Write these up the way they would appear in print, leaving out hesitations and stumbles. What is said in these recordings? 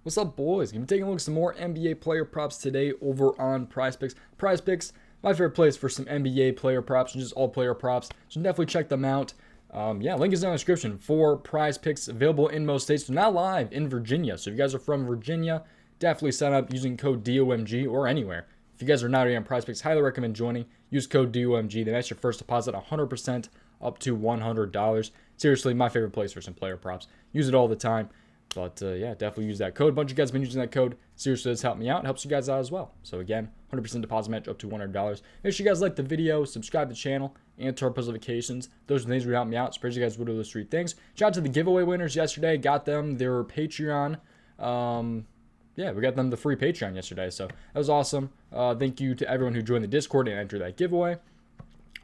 What's up, boys? Gonna be taking a look at some more NBA player props today over on prizepicks. Prizepicks, my favorite place for some NBA player props and just all player props. So definitely check them out. Link is down in the description for prizepicks available in most states. They're not live in Virginia. So if you guys are from Virginia, definitely sign up using code DOMG or anywhere. If you guys are not already on prizepicks, highly recommend joining. Use code DOMG. They match your first deposit 100% up to $100. Seriously, my favorite place for some player props. Use it all the time. But definitely use that code. A bunch of you guys have been using that code. Seriously, it's helped me out. It helps you guys out as well. So again, 100% deposit match up to $100. Make sure you guys like the video, subscribe to the channel, and turn on post notifications. Those are the things that would help me out. So you guys would do those three things. Shout out to the giveaway winners yesterday. Got them their Patreon. We got them the free Patreon yesterday. So that was awesome. Thank you to everyone who joined the Discord and entered that giveaway.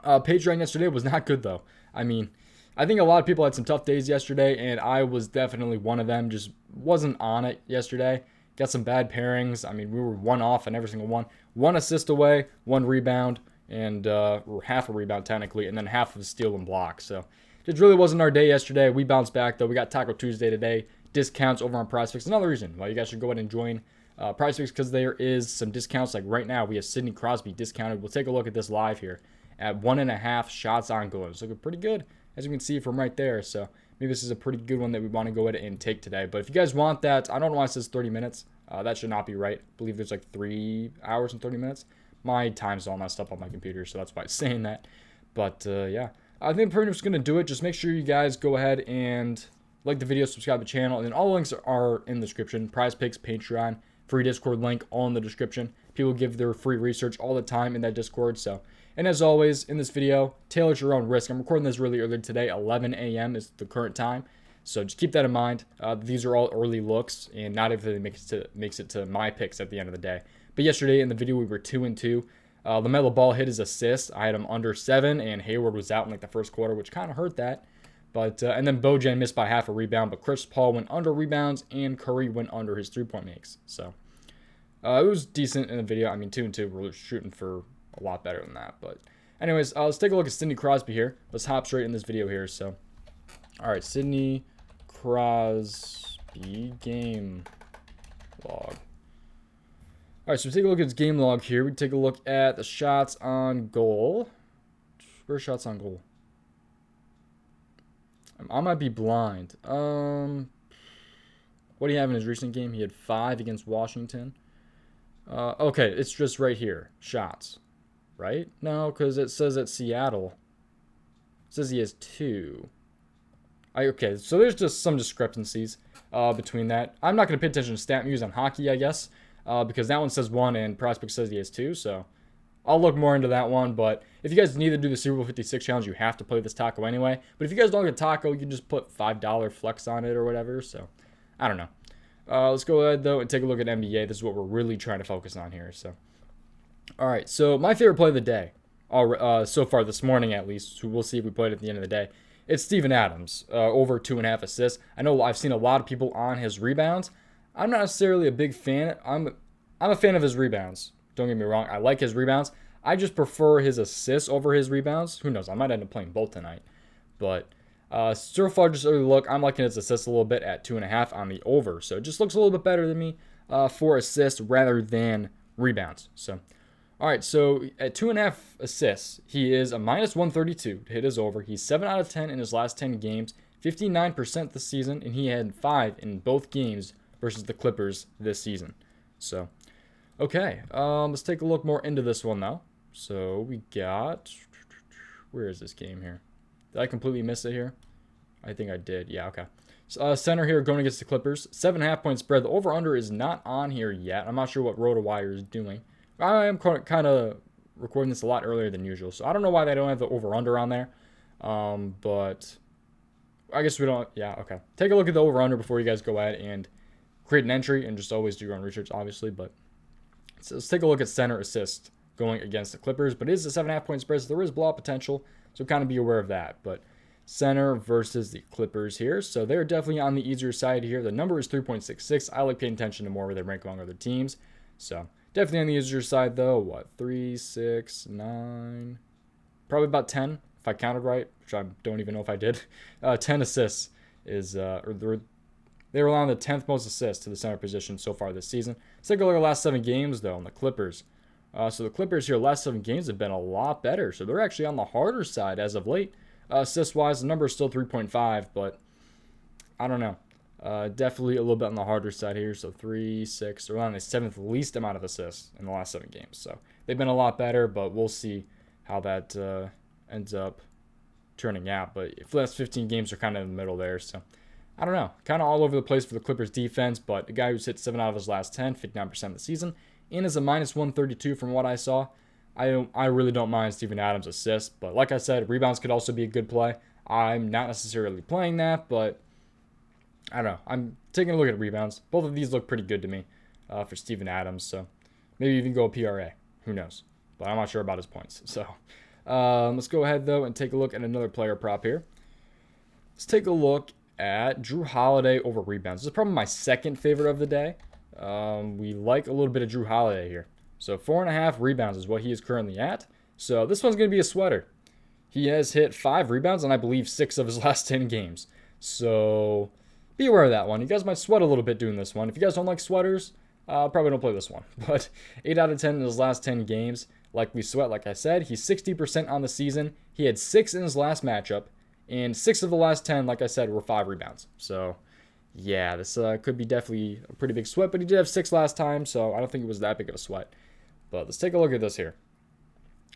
Patreon yesterday was not good though. I think a lot of people had some tough days yesterday, and I was definitely one of them. Just wasn't on it yesterday. Got some bad pairings. We were one off in every single one. One assist away, one rebound, and half a rebound technically, and then half of a steal and block. So it really wasn't our day yesterday. We bounced back though. We got Taco Tuesday today. Discounts over on prizepicks. Another reason why you guys should go ahead and join prizepicks, because there is some discounts. Like right now, we have Sidney Crosby discounted. We'll take a look at this live here at 1.5 shots on goal. It's looking pretty good, as you can see from right there. So maybe this is a pretty good one that we want to go ahead and take today. But if you guys want that, I don't know why it says 30 minutes. That should not be right. I believe there's like 3 hours and 30 minutes. My time's all messed up on my computer, so that's why it's saying that. But I think pretty much going to do it. Just make sure you guys go ahead and like the video, subscribe to the channel, and then all the links are in the description. prizepicks, Patreon, free Discord link, all in the description. People give their free research all the time in that Discord. And as always, in this video, tailor your own risk. I'm recording this really early today. 11 a.m. is the current time. So just keep that in mind. These are all early looks, and not everything makes it to my picks at the end of the day. But yesterday in the video, we were 2-2. LaMelo Ball hit his assist. I had him under 7, and Hayward was out in like the first quarter, which kind of hurt that. But and then Bojan missed by half a rebound, but Chris Paul went under rebounds, and Curry went under his three-point makes. So it was decent in the video. 2-2. We're shooting for a lot better than that. But anyways, let's take a look at Sidney Crosby here. Let's hop straight in this video here. So, all right, Sidney Crosby game log. All right, so we take a look at his game log here. We take a look at the shots on goal. Where's shots on goal? I might be blind. What do you have in his recent game? He had 5 against Washington. Okay, it's just right here. Shots. Right? No, because it says at Seattle. It says he has 2. Okay, so there's just some discrepancies between that. I'm not going to pay attention to Statmuse on hockey, I guess, because that one says 1 and Prospect says he has 2. So I'll look more into that one. But if you guys need to do the Super Bowl 56 challenge, you have to play this taco anyway. But if you guys don't get taco, you can just put $5 flex on it or whatever. So I don't know. Let's go ahead, though, and take a look at NBA. This is what we're really trying to focus on here. So. All right, so my favorite play of the day, so far this morning at least, so we'll see if we play it at the end of the day, it's Steven Adams, over 2.5 assists. I know I've seen a lot of people on his rebounds. I'm not necessarily a big fan. I'm a fan of his rebounds. Don't get me wrong. I like his rebounds. I just prefer his assists over his rebounds. Who knows? I might end up playing both tonight. But so far, just early look, I'm liking his assists a little bit at 2.5 on the over. So it just looks a little bit better than me for assists rather than rebounds. So. All right, so at 2.5 assists, he is a -132 to hit his over. He's 7 out of 10 in his last 10 games, 59% this season, and he had 5 in both games versus the Clippers this season. So, okay, let's take a look more into this one now. So we got, where is this game here? Did I completely miss it here? I think I did. Yeah, okay. So, center here going against the Clippers, 7.5 point spread. The over/under is not on here yet. I'm not sure what Rotowire is doing. I am kind of recording this a lot earlier than usual, so I don't know why they don't have the over-under on there. But I guess we don't. Yeah, okay. Take a look at the over-under before you guys go ahead and create an entry, and just always do your own research, obviously. But so let's take a look at center assist going against the Clippers. But it is a 7.5 point spread, so there is blowout potential, so kind of be aware of that. But center versus the Clippers here, so they're definitely on the easier side here. The number is 3.66. I like paying attention to more where they rank among other teams, so. Definitely on the easier side, though. What? 3, 6, 9. Probably about 10, if I counted right, which I don't even know if I did. 10 assists is, They were allowing the 10th most assists to the center position so far this season. Let's take a look at the last 7 games, though, on the Clippers. So the Clippers here, last 7 games have been a lot better. So they're actually on the harder side as of late. Assist-wise, the number is still 3.5, but I don't know. Definitely a little bit on the harder side here. So 3, 6, they're on the 7th least amount of assists in the last 7 games. So they've been a lot better, but we'll see how that ends up turning out. But the last 15 games are kind of in the middle there. So I don't know. Kind of all over the place for the Clippers defense, but a guy who's hit 7 out of his last 10, 59% of the season, and is a minus 132 from what I saw. I really don't mind Steven Adams' assists, but like I said, rebounds could also be a good play. I'm not necessarily playing that, but I don't know. I'm taking a look at rebounds. Both of these look pretty good to me for Steven Adams, so maybe even go PRA. Who knows? But I'm not sure about his points. So let's go ahead, though, and take a look at another player prop here. Let's take a look at Jrue Holiday over rebounds. This is probably my second favorite of the day. We like a little bit of Jrue Holiday here. So 4.5 rebounds is what he is currently at. So this one's going to be a sweater. He has hit 5 rebounds and I believe 6 of his last 10 games. So be aware of that one. You guys might sweat a little bit doing this one. If you guys don't like sweaters, probably don't play this one. But 8 out of 10 in his last 10 games. Likely sweat, like I said. He's 60% on the season. He had 6 in his last matchup. And 6 of the last 10, like I said, were 5 rebounds. So yeah, this could be definitely a pretty big sweat. But he did have 6 last time, so I don't think it was that big of a sweat. But let's take a look at this here.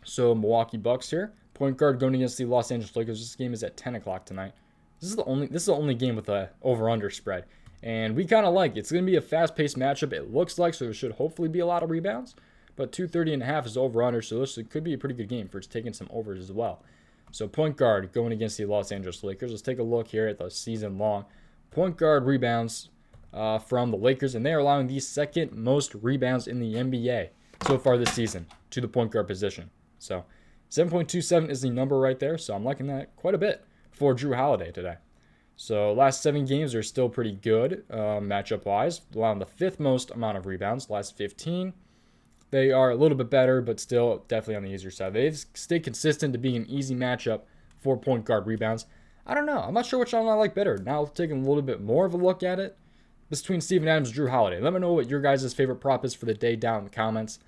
So Milwaukee Bucks here. Point guard going against the Los Angeles Lakers. This game is at 10 o'clock tonight. This is the only game with a over-under spread. And we kind of like it. It's going to be a fast-paced matchup, it looks like, so there should hopefully be a lot of rebounds. But 230.5 is over-under, so this could be a pretty good game for taking some overs as well. So point guard going against the Los Angeles Lakers. Let's take a look here at the season-long point guard rebounds from the Lakers, and they are allowing the second most rebounds in the NBA so far this season to the point guard position. So 7.27 is the number right there, so I'm liking that quite a bit for Jrue Holiday today. So last 7 games are still pretty good matchup-wise, allowing the 5th most amount of rebounds. Last 15, they are a little bit better, but still definitely on the easier side. They've stayed consistent to being an easy matchup for point guard rebounds. I don't know. I'm not sure which one I like better. Now taking a little bit more of a look at it between Steven Adams and Jrue Holiday. Let me know what your guys' favorite prop is for the day down in the comments.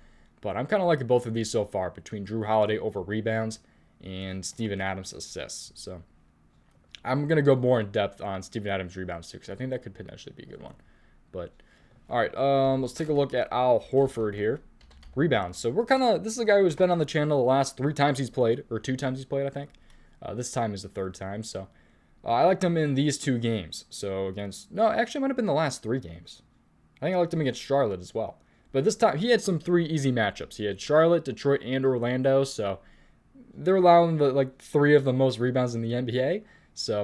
But I'm kind of liking both of these so far between Jrue Holiday over rebounds and Steven Adams assists. So I'm going to go more in depth on Steven Adams rebounds too, because I think that could potentially be a good one. But all right, let's take a look at Al Horford here. Rebounds. So this is a guy who's been on the channel the last 3 times he's played, or 2 times he's played, I think. This time is the 3rd time. So I liked him in these 2 games. So actually it might have been the last 3 games. I think I liked him against Charlotte as well. But this time, he had some 3 easy matchups. He had Charlotte, Detroit, and Orlando. So they're allowing 3 of the most rebounds in the NBA.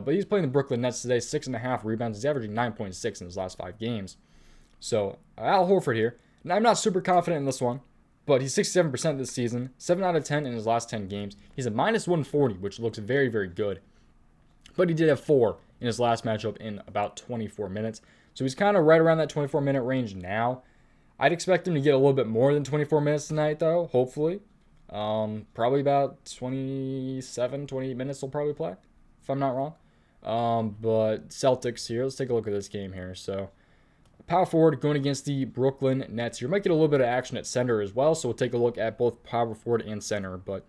But he's playing the Brooklyn Nets today, 6.5 rebounds. He's averaging 9.6 in his last 5 games. So Al Horford here. And I'm not super confident in this one, but he's 67% this season, 7 out of 10 in his last 10 games. He's a minus 140, which looks very, very good. But he did have 4 in his last matchup in about 24 minutes. So he's kind of right around that 24-minute range now. I'd expect him to get a little bit more than 24 minutes tonight, though, hopefully. Probably about 27, 28 minutes he'll probably play, if I'm not wrong. But Celtics here, let's take a look at this game here. So power forward going against the Brooklyn Nets. You might get a little bit of action at center as well, so we'll take a look at both power forward and center. But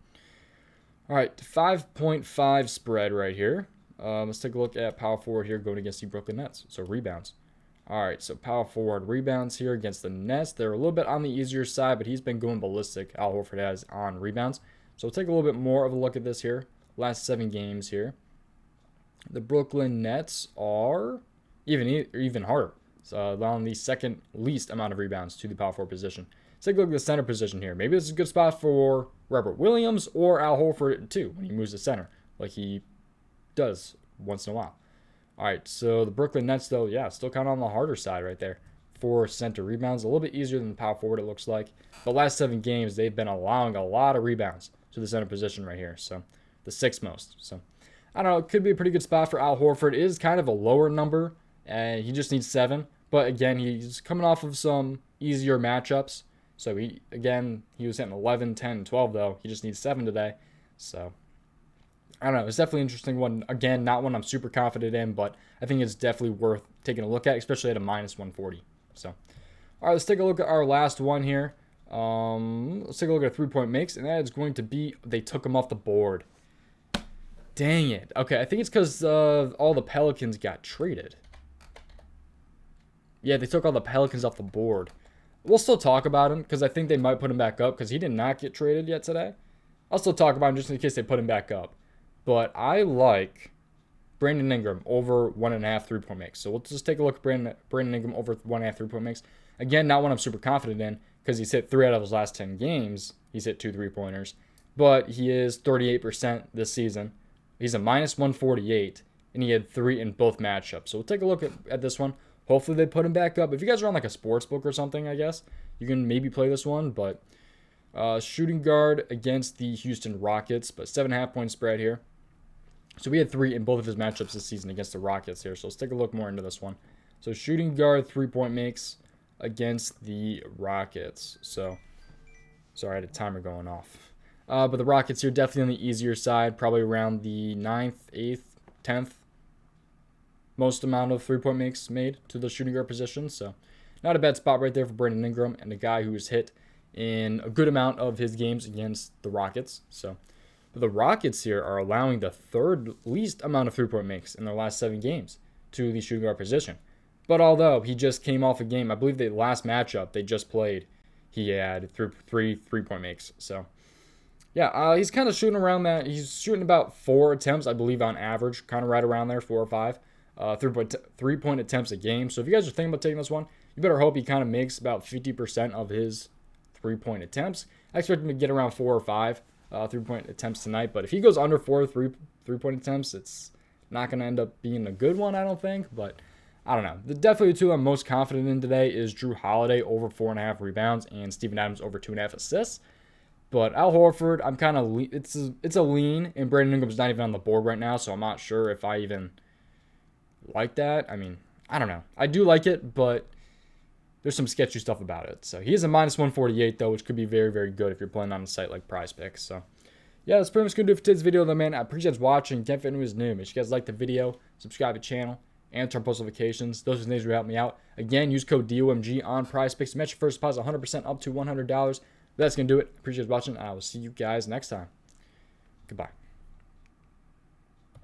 all right, 5.5 spread right here. Let's take a look at power forward here going against the Brooklyn Nets. So rebounds. All right, so power forward rebounds here against the Nets. They're a little bit on the easier side, but he's been going ballistic, Al Horford has, on rebounds. So we'll take a little bit more of a look at this here. Last 7 games here. The Brooklyn Nets are even harder. So allowing the second least amount of rebounds to the power forward position. Let's take a look at the center position here. Maybe this is a good spot for Robert Williams or Al Horford too when he moves to center, like he does once in a while. All right, so the Brooklyn Nets, though, yeah, still kind of on the harder side right there for center rebounds. A little bit easier than the power forward, it looks like. The last 7 games, they've been allowing a lot of rebounds to the center position right here. So the 6th most. So I don't know. It could be a pretty good spot for Al Horford. It is kind of a lower number, and he just needs 7. But again, he's coming off of some easier matchups. So he was hitting 11, 10, 12, though. He just needs 7 today. So I don't know. It's definitely an interesting one. Again, not one I'm super confident in, but I think it's definitely worth taking a look at, especially at a minus 140. So, all right, let's take a look at our last one here. Let's take a look at a 3-point makes, and that is going to be they took him off the board. Dang it. Okay, I think it's because all the Pelicans got traded. Yeah, they took all the Pelicans off the board. We'll still talk about him because I think they might put him back up because he did not get traded yet today. I'll still talk about him just in case they put him back up. But I like Brandon Ingram over 1.5 3-point makes. So we'll just take a look at Brandon Ingram over 1.5 3-point makes. Again, not one I'm super confident in because he's hit 3 out of his last 10 games. He's hit 2 3-pointers. But he is 38% this season. He's a minus 148, and he had 3 in both matchups. So we'll take a look at this one. Hopefully they put him back up. If you guys are on like a sports book or something, I guess, you can maybe play this one. But shooting guard against the Houston Rockets, but 7.5-point spread here. So we had 3 in both of his matchups this season against the Rockets here. So let's take a look more into this one. So shooting guard 3-point makes against the Rockets. So, sorry, I had a timer going off. But the Rockets here definitely on the easier side, probably around the 9th, 8th, 10th most amount of 3-point makes made to the shooting guard position. So not a bad spot right there for Brandon Ingram and a guy who was hit in a good amount of his games against the Rockets. So the Rockets here are allowing the 3rd least amount of 3-point makes in their last 7 games to the shooting guard position. But although he just came off a game, I believe the last matchup they just played, he had 3 3-point makes. So yeah, he's kind of shooting around that. He's shooting about 4 attempts, I believe, on average, kind of right around there, 4 or 5. 3-point attempts a game. So if you guys are thinking about taking this one, you better hope he kind of makes about 50% of his 3-point attempts. I expect him to get around 4 or 5 3-point attempts tonight. But if he goes under 4 3-point attempts, it's not going to end up being a good one, I don't think. But I don't know. Definitely the 2 I'm most confident in today is Jrue Holiday over 4.5 rebounds and Steven Adams over 2.5 assists. But Al Horford, I'm kind of it's a lean, and Brandon Ingram's not even on the board right now, so I'm not sure if I even like that. I mean, I don't know. I do like it, but there's some sketchy stuff about it. So he is a minus 148 though, which could be very, very good if you're playing on a site like PrizePicks. So yeah, that's pretty much gonna do it for today's video though, man. I appreciate you guys watching. If anyone is new, make sure you guys like the video, subscribe to the channel, and turn post notifications. Those are the things that help me out. Again, use code DOMG on PrizePicks to match your first deposit 100% up to $100. That's going to do it. Appreciate you watching. I will see you guys next time. Goodbye.